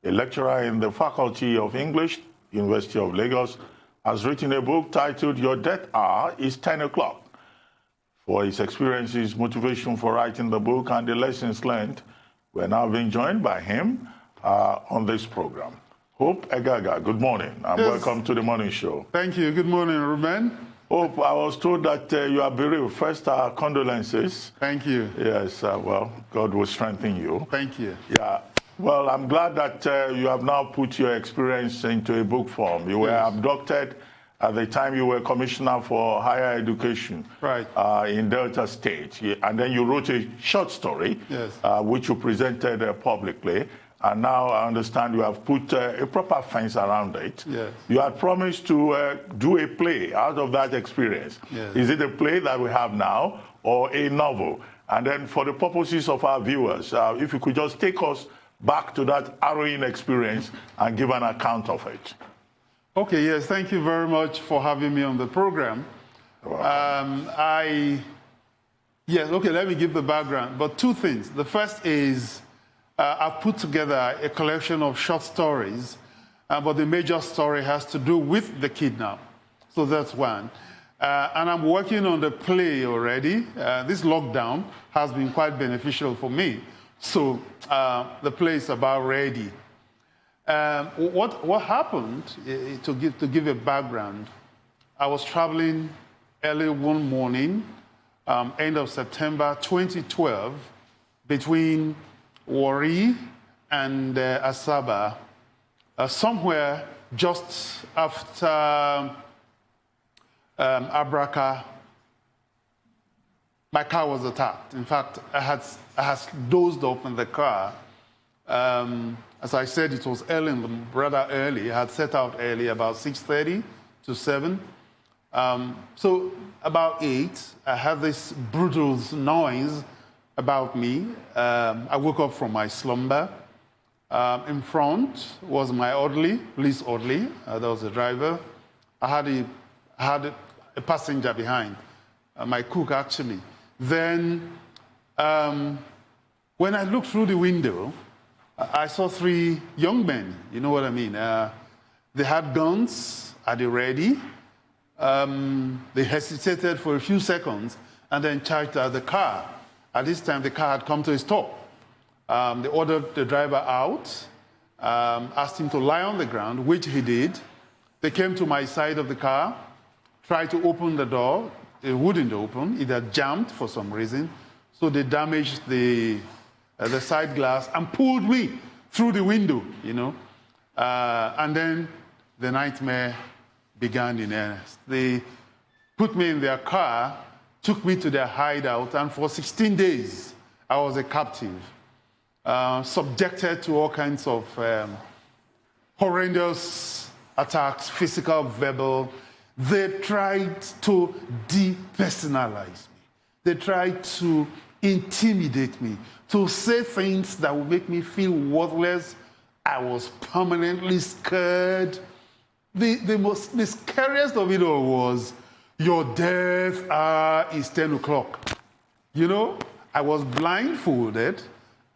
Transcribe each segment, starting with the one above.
a lecturer in the Faculty of English, University of Lagos, has written a book titled Your Death Hour is 10 o'clock. For his experiences, motivation for writing the book, and the lessons learned, we're now being joined by him on this program. Hope Eghagha, good morning, and welcome to the morning show. Thank you. Good morning, Ruben. Hope, I was told that you are bereaved. First, our condolences. Thank you. Yes, well, God will strengthen you. Thank you. Yeah. Well, I'm glad that you have now put your experience into a book form. You were abducted at the time you were Commissioner for Higher Education, right, in Delta State. And then you wrote a short story, yes, which you presented publicly. And now I understand you have put a proper fence around it. Yes. You had promised to do a play out of that experience. Yes. Is it a play that we have now or a novel? And then for the purposes of our viewers, if you could just take us back to that harrowing experience and give an account of it. Okay, yes, thank you very much for having me on the program. Yes, okay, let me give the background. But two things. The first is I've put together a collection of short stories, but the major story has to do with the kidnap. So that's one. And I'm working on the play already. This lockdown has been quite beneficial for me. So the play is about ready. What happened, to give a background, I was traveling early one morning, end of September 2012, between Warri and Asaba, somewhere just after Abraka. My car was attacked. In fact, I had dozed off in the car. As I said, it was rather early. I had set out early, about 6:30 to 7. So about 8, I had this brutal noise about me. I woke up from my slumber. In front was my orderly, police orderly. That was the driver. I had a passenger behind, my cook actually. Then when I looked through the window, I saw 3 young men, you know what I mean? They had guns at the ready. They hesitated for a few seconds and then charged at the car. At this time, the car had come to a stop. They ordered the driver out, asked him to lie on the ground, which he did. They came to my side of the car, tried to open the door. It wouldn't open. It had jammed for some reason. So they damaged the side glass and pulled me through the window, you know. And then the nightmare began in earnest. They put me in their car, took me to their hideout, and for 16 days, I was a captive, subjected to all kinds of horrendous attacks, physical, verbal. They tried to depersonalize me. They tried to intimidate me, to say things that would make me feel worthless. I was permanently scared. The scariest of it all was, your death hour is 10 o'clock. You know, I was blindfolded.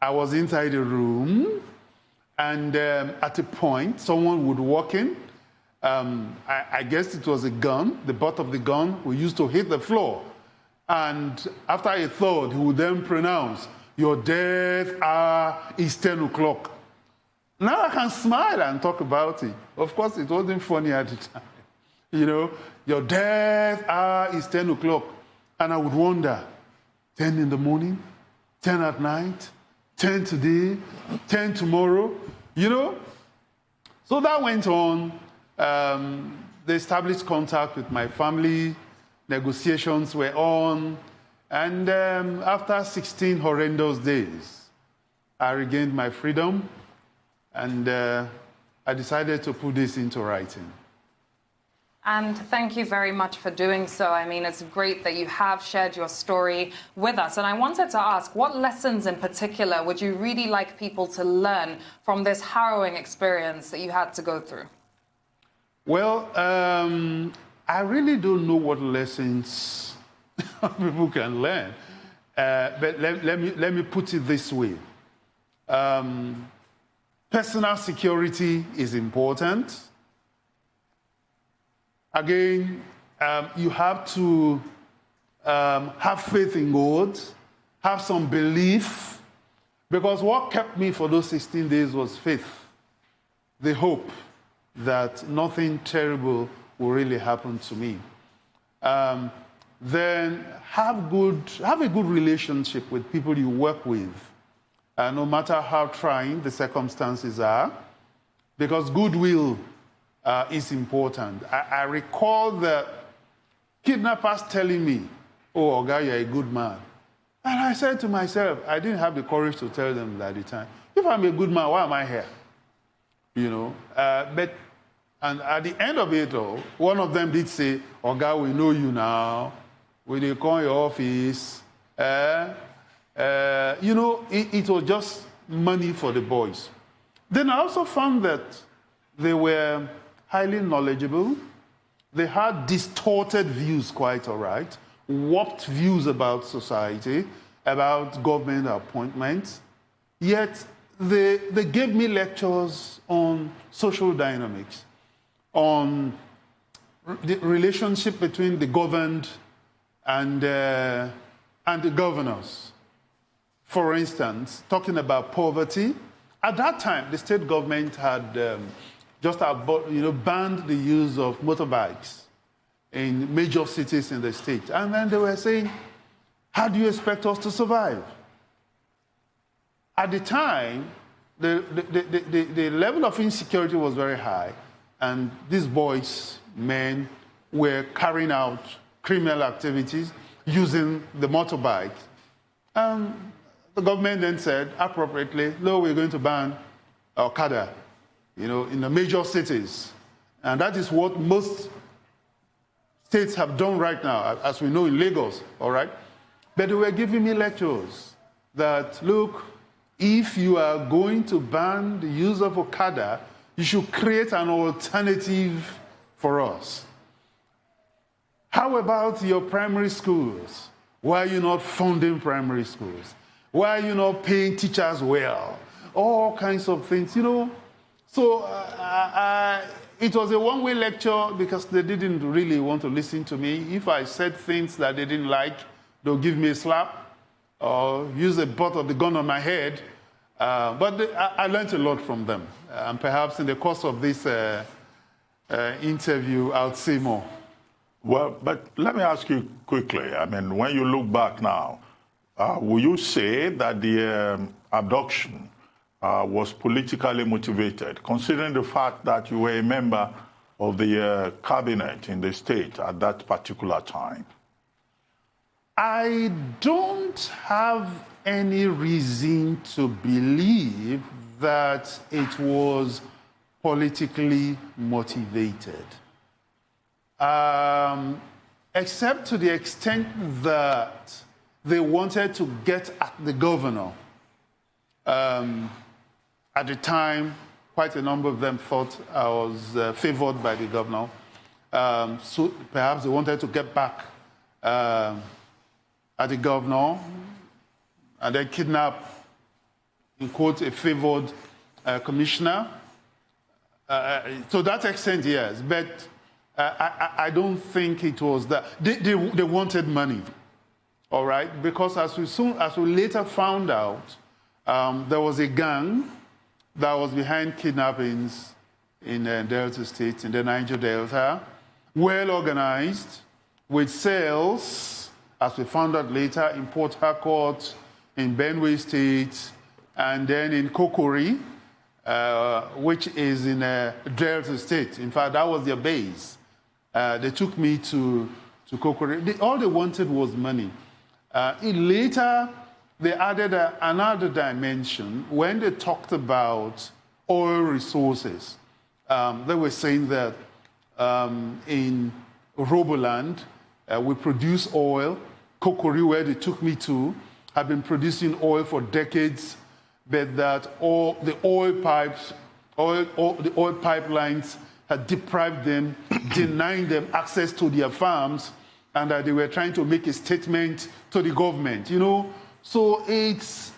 I was inside a room. And at a point, someone would walk in. I guess it was a gun. The butt of the gun we used to hit the floor. And after a third, he would then pronounce, your death hour is 10 o'clock. Now I can smile and talk about it. Of course, it wasn't funny at the time. You know, your death hour is 10 o'clock. And I would wonder, 10 in the morning, 10 at night, 10 today, 10 tomorrow, you know? So that went on. They established contact with my family. Negotiations were on. And after 16 horrendous days, I regained my freedom. And I decided to put this into writing. And thank you very much for doing so. I mean, it's great that you have shared your story with us. And I wanted to ask, what lessons in particular would you really like people to learn from this harrowing experience that you had to go through? Well, I really don't know what lessons people can learn. But let me put it this way. Personal security is important. Again, you have to have faith in God, have some belief, because what kept me for those 16 days was faith, the hope that nothing terrible will really happen to me. Then have a good relationship with people you work with, no matter how trying the circumstances are, because goodwill is important. I recall the kidnappers telling me, "Oh, Oga, you're a good man." And I said to myself, I didn't have the courage to tell them at the time, if I'm a good man, why am I here? You know, and at the end of it all, one of them did say, "Oga, we know you now. When you call your office," you know, it was just money for the boys. Then I also found that they were highly knowledgeable. They had distorted views, quite all right, warped views about society, about government appointments. Yet they gave me lectures on social dynamics, on the relationship between the governed and the governors. For instance, talking about poverty. At that time, the state government had just about, banned the use of motorbikes in major cities in the state. And then they were saying, how do you expect us to survive? At the time, the level of insecurity was very high, and these boys, men, were carrying out criminal activities using the motorbike. The government then said, appropriately, no, we're going to ban Okada, in the major cities. And that is what most states have done right now, as we know in Lagos, all right? But they were giving me lectures that, look, if you are going to ban the use of Okada, you should create an alternative for us. How about your primary schools? Why are you not funding primary schools? Why are you not paying teachers well? All kinds of things, So it was a one-way lecture because they didn't really want to listen to me. If I said things that they didn't like, they'll give me a slap or use a butt of the gun on my head. But I learned a lot from them. And perhaps in the course of this interview, I'll say more. Well, but let me ask you quickly. I mean, when you look back now, will you say that the abduction was politically motivated, considering the fact that you were a member of the cabinet in the state at that particular time? I don't have any reason to believe that it was politically motivated. Except to the extent that they wanted to get at the governor. At the time, quite a number of them thought I was favored by the governor. So perhaps they wanted to get back at the governor and then kidnap, in quotes, a favored commissioner. To that extent, yes. But I don't think it was that. They wanted money, all right? Because as we later found out, there was a gang that was behind kidnappings in Delta State, in the Niger Delta, well organized, with sales, as we found out later, in Port Harcourt, in Benue State, and then in Kokori, which is in Delta State. In fact, that was their base. They took me to Kokori. All they wanted was money. Later, they added another dimension when they talked about oil resources. They were saying that in Roboland, we produce oil. Kokori, where they took me to, have been producing oil for decades, but that all the oil pipelines had deprived them, denying them access to their farms, and that they were trying to make a statement to the government, So it's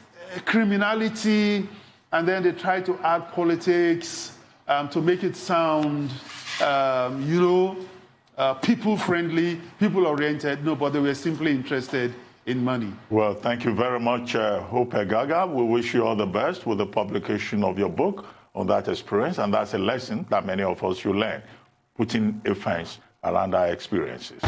criminality, and then they tried to add politics to make it sound, people-friendly, people-oriented. No, but they were simply interested in money. Well, thank you very much, Hope Eghagha. We wish you all the best with the publication of your book on that experience, and that's a lesson that many of us should learn, putting a fence around our experiences.